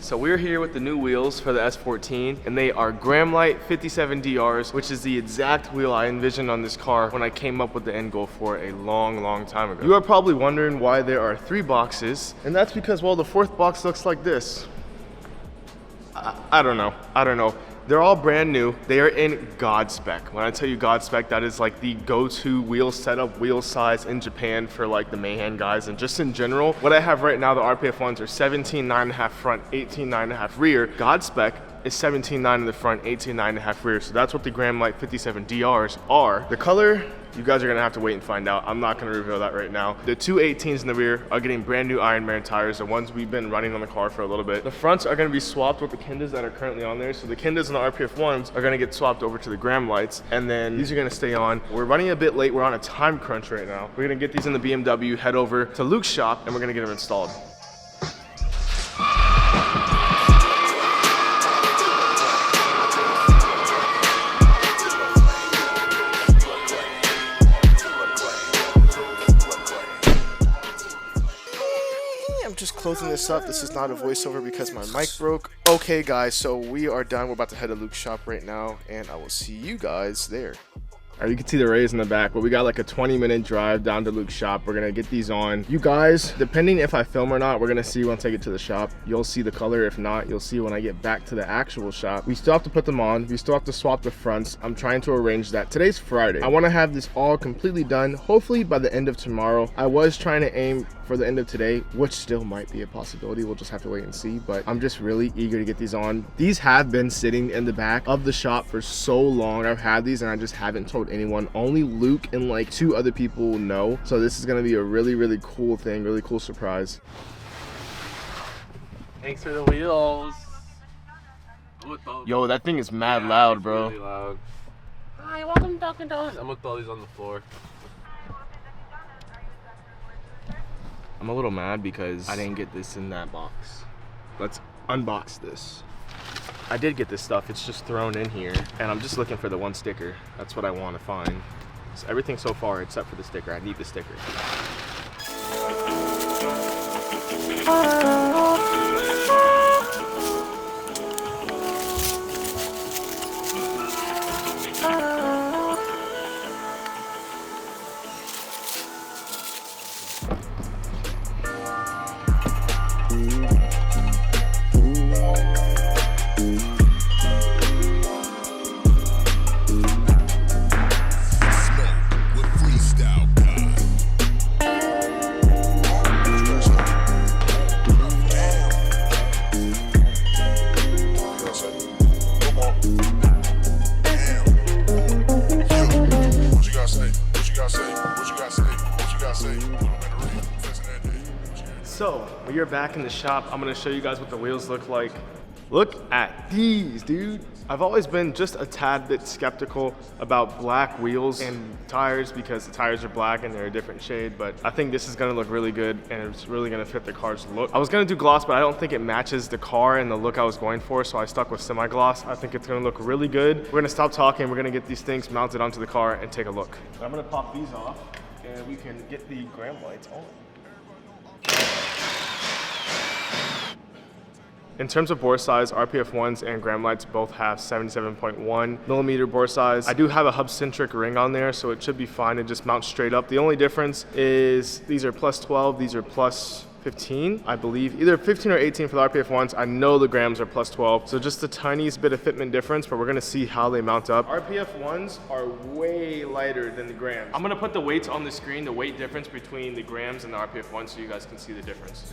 So we're here with the new wheels for the S14, and they are Gramlight 57DRs, which is the exact wheel I envisioned on this car when I came up with the end goal for a long time ago. You are probably wondering why there are 3 boxes, and that's because, well, the 4th box looks like this. I don't know. They're all brand new. They are in God spec. When I tell you God spec, that is like the go-to wheel setup, wheel size in Japan for like the Mayhem guys. And just in general, what I have right now, the RPF ones are 17.9.5 front, 18.9.5 rear. God spec is 17.9 in the front, 18.9.5 rear. So that's what the Gramlight 57DRs are. The color, you guys are gonna have to wait and find out. I'm not gonna reveal that right now. The 2 18s in the rear are getting brand new Iron Man tires, the ones we've been running on the car for a little bit. The fronts are gonna be swapped with the Kendas that are currently on there. So the Kendas and the RPF ones are gonna get swapped over to the Gramlights, and then these are gonna stay on. We're running a bit late. We're on a time crunch right now. We're gonna get these in the BMW, head over to Luke's shop, and we're gonna get them installed. Just closing this up. This is not a voiceover because my mic broke. Okay guys, so we are done. We're about to head to Luke's shop right now, and I will see you guys there. All right, you can see the rays in the back, but we got like a 20-minute drive down to Luke's shop. We're gonna get these on. You guys, depending if I film or not, we're gonna see once I get to the shop. You'll see the color. If not, you'll see when I get back to the actual shop. We still have to put them on. We still have to swap the fronts. I'm trying to arrange that. Today's Friday. I wanna have this all completely done, hopefully by the end of tomorrow. I was trying to aim for the end of today, which still might be a possibility. We'll just have to wait and see, but I'm just really eager to get these on. These have been sitting in the back of the shop for so long. I've had these and I just haven't told anyone. Only Luke and like 2 other people know. So this is gonna be a really cool thing, really cool surprise. Thanks for the wheels. Yo, that thing is mad loud, bro. Really loud. Hi, welcome to Dunkin' Donuts. I'm gonna throw these on the floor. I'm a little mad because I didn't get this in that box. Let's unbox this. I did get this stuff, it's just thrown in here, and I'm just looking for the one sticker. That's what I want to find. It's everything so far except for the sticker. I need the sticker. So, we are back in the shop. I'm gonna show you guys what the wheels look like. Look at these, dude. I've always been just a tad bit skeptical about black wheels and tires because the tires are black and they're a different shade, but I think this is gonna look really good and it's really gonna fit the car's look. I was gonna do gloss, but I don't think it matches the car and the look I was going for, so I stuck with semi-gloss. I think it's gonna look really good. We're gonna stop talking, we're gonna get these things mounted onto the car and take a look. I'm gonna pop these off and we can get the Gramlights on. In terms of bore size, RPF 1s and Gramlights both have 77.1 millimeter bore size. I do have a hub-centric ring on there, so it should be fine to just mount straight up. The only difference is these are plus 12, these are plus 15, I believe. Either 15 or 18 for the RPF 1s. I know the Grams are plus 12, so just the tiniest bit of fitment difference, but we're gonna see how they mount up. RPF 1s are way lighter than the Grams. I'm gonna put the weights on the screen, the weight difference between the Grams and the RPF 1s, so you guys can see the difference.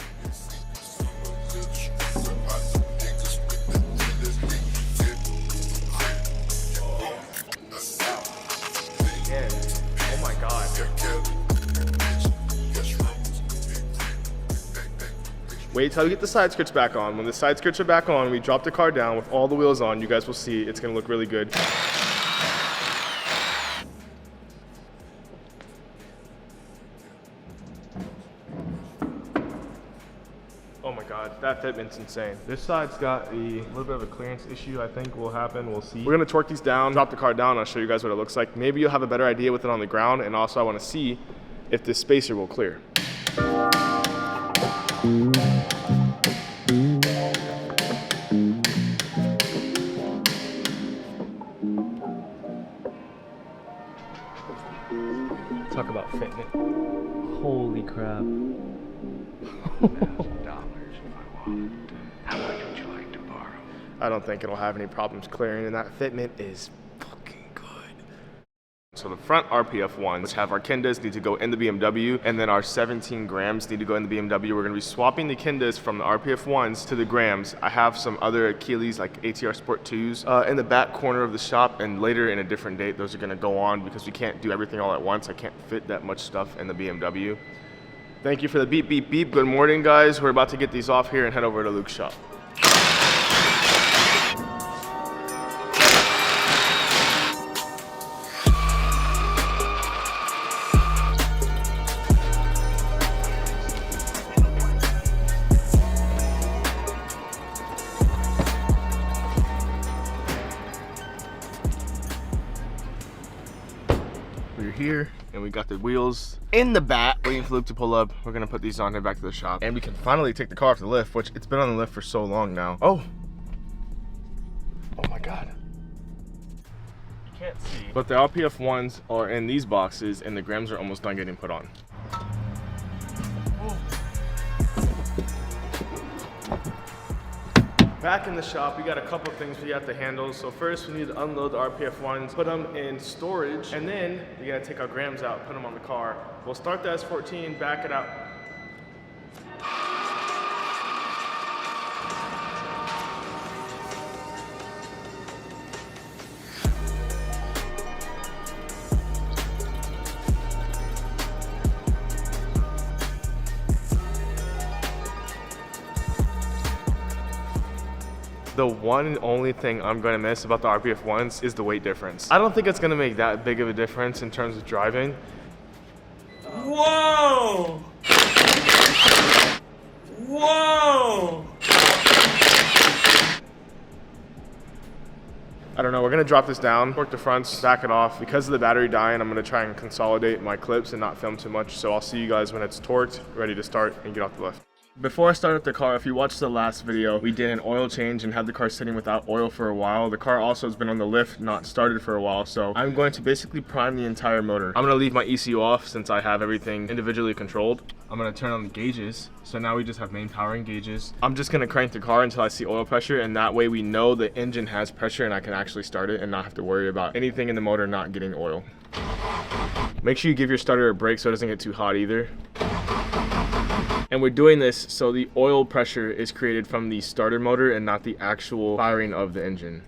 Oh my God. Wait till we get the side skirts back on. When the side skirts are back on, we drop the car down with all the wheels on. You guys will see it's gonna look really good. fitment's insane. This side's got a little bit of a clearance issue, I think will happen, we'll see. We're gonna torque these down, drop the car down, and I'll show you guys what it looks like. Maybe you'll have a better idea with it on the ground, and also I wanna see if this spacer will clear. Talk about fitment. Holy crap. How much would you like to borrow? I don't think it'll have any problems clearing, and that fitment is fucking good. So the front RPF ones, which have our Kindas, need to go in the BMW, and then our 17 grams need to go in the BMW. We're gonna be swapping the Kindas from the RPF ones to the grams. I have some other Achilles, like ATR Sport 2s, in the back corner of the shop, and later in a different date, those are gonna go on because we can't do everything all at once. I can't fit that much stuff in the BMW. Thank you for the beep, beep, beep. Good morning, guys. We're about to get these off here and head over to Luke's shop. We're here and we got the wheels in the back, waiting for Luke to pull up. We're gonna put these on, head back to the shop, and we can finally take the car off the lift, which it's been on the lift for so long now. Oh my God. You can't see. But the RPF ones are in these boxes and the grams are almost done getting put on. Back in the shop, we got a couple of things we have to handle. So first, we need to unload the RPF ones, put them in storage, and then we gotta take our grams out, put them on the car. We'll start the S14, back it out. The one and only thing I'm gonna miss about the RPF ones is the weight difference. I don't think it's gonna make that big of a difference in terms of driving. Whoa! Whoa! I don't know, we're gonna drop this down, torque the fronts, back it off. Because of the battery dying, I'm gonna try and consolidate my clips and not film too much. So I'll see you guys when it's torqued, ready to start and get off the lift. Before I start up the car, if you watched the last video, we did an oil change and had the car sitting without oil for a while. The car also has been on the lift, not started for a while, so I'm going to basically prime the entire motor. I'm gonna leave my ECU off since I have everything individually controlled. I'm gonna turn on the gauges, so now we just have main power and gauges. I'm just gonna crank the car until I see oil pressure, and that way we know the engine has pressure and I can actually start it and not have to worry about anything in the motor not getting oil. Make sure you give your starter a break so it doesn't get too hot either. And we're doing this so the oil pressure is created from the starter motor and not the actual firing of the engine.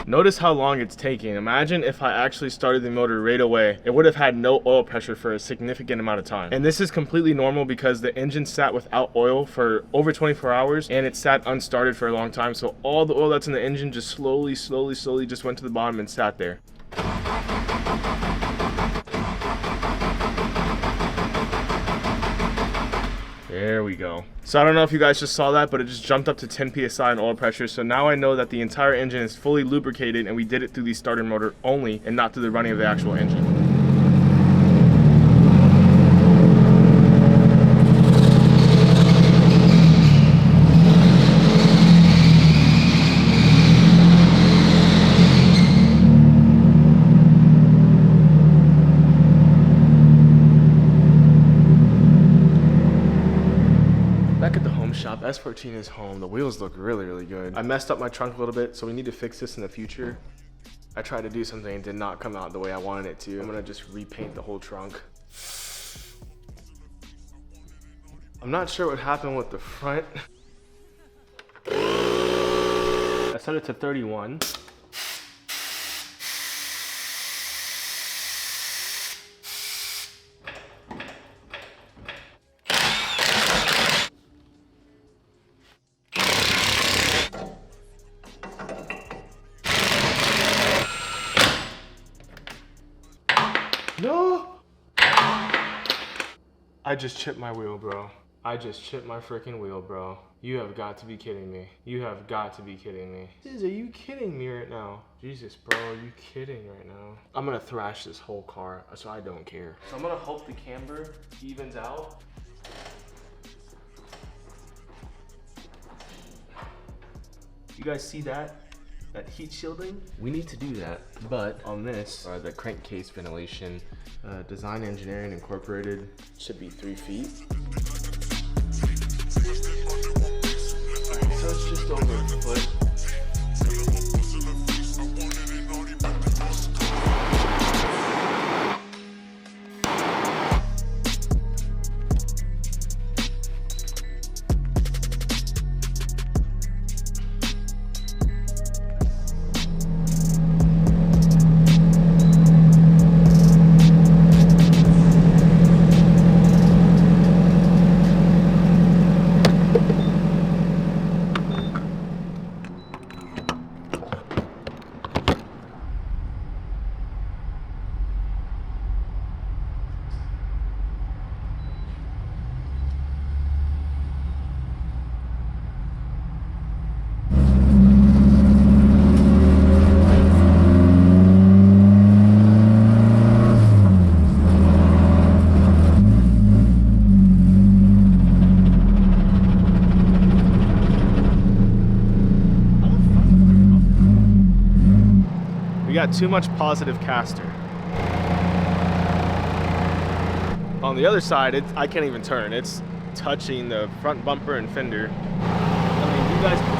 Notice how long it's taking. Imagine if I actually started the motor right away. It would have had no oil pressure for a significant amount of time. And this is completely normal because the engine sat without oil for over 24 hours and it sat unstarted for a long time. So all the oil that's in the engine just slowly just went to the bottom and sat there. There we go. So I don't know if you guys just saw that, but it just jumped up to 10 PSI in oil pressure. So now I know that the entire engine is fully lubricated and we did it through the starter motor only and not through the running of the actual engine. Back at the home shop, S14 is home. The wheels look really good. I messed up my trunk a little bit, so we need to fix this in the future. I tried to do something and did not come out the way I wanted it to. I'm gonna just repaint the whole trunk. I'm not sure what happened with the front. I set it to 31. No! I just chipped my wheel, bro. I just chipped my freaking wheel, bro. You have got to be kidding me. You have got to be kidding me. Are you kidding me right now? Jesus, bro, are you kidding right now? I'm gonna thrash this whole car, so I don't care. So I'm gonna hope the camber evens out. You guys see that? That heat shielding? We need to do that, but on this, the crankcase ventilation, Design Engineering Incorporated, should be 3 feet. So it's just over a foot. We got too much positive caster. On the other side, I can't even turn. It's touching the front bumper and fender. I mean, you guys